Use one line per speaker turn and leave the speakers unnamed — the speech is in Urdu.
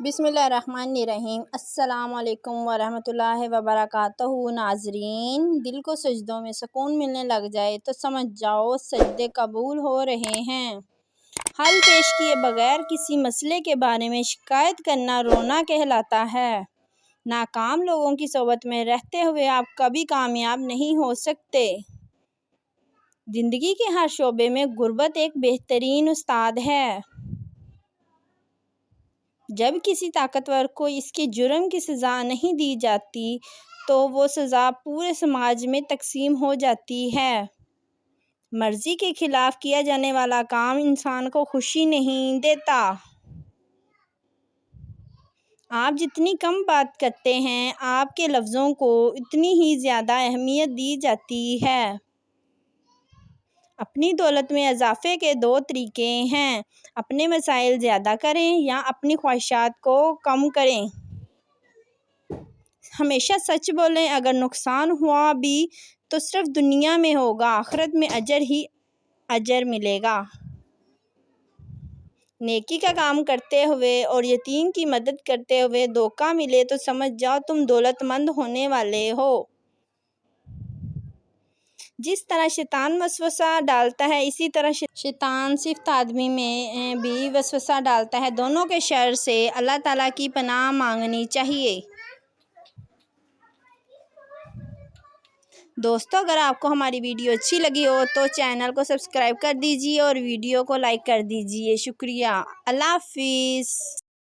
بسم اللہ الرحمن الرحیم۔ السلام علیکم ورحمۃ اللہ وبرکاتہ۔ ناظرین، دل کو سجدوں میں سکون ملنے لگ جائے تو سمجھ جاؤ سجدے قبول ہو رہے ہیں۔ حل پیش کیے بغیر کسی مسئلے کے بارے میں شکایت کرنا رونا کہلاتا ہے۔ ناکام لوگوں کی صحبت میں رہتے ہوئے آپ کبھی کامیاب نہیں ہو سکتے۔ زندگی کے ہر شعبے میں غربت ایک بہترین استاد ہے۔ جب کسی طاقتور کو اس کے جرم کی سزا نہیں دی جاتی تو وہ سزا پورے سماج میں تقسیم ہو جاتی ہے۔ مرضی کے خلاف کیا جانے والا کام انسان کو خوشی نہیں دیتا۔ آپ جتنی کم بات کرتے ہیں، آپ کے لفظوں کو اتنی ہی زیادہ اہمیت دی جاتی ہے۔ اپنی دولت میں اضافے کے دو طریقے ہیں: اپنے مسائل زیادہ کریں یا اپنی خواہشات کو کم کریں۔ ہمیشہ سچ بولیں، اگر نقصان ہوا بھی تو صرف دنیا میں ہوگا، آخرت میں اجر ہی اجر ملے گا۔ نیکی کا کام کرتے ہوئے اور یتیم کی مدد کرتے ہوئے دھوکہ ملے تو سمجھ جاؤ تم دولت مند ہونے والے ہو۔ جس طرح شیطان وسوسہ ڈالتا ہے، اسی طرح شیطان صفت آدمی میں بھی وسوسہ ڈالتا ہے۔ دونوں کے شر سے اللہ تعالیٰ کی پناہ مانگنی چاہیے۔ دوستو، اگر آپ کو ہماری ویڈیو اچھی لگی ہو تو چینل کو سبسکرائب کر دیجیے اور ویڈیو کو لائک کر دیجیے۔ شکریہ۔ اللہ حافظ۔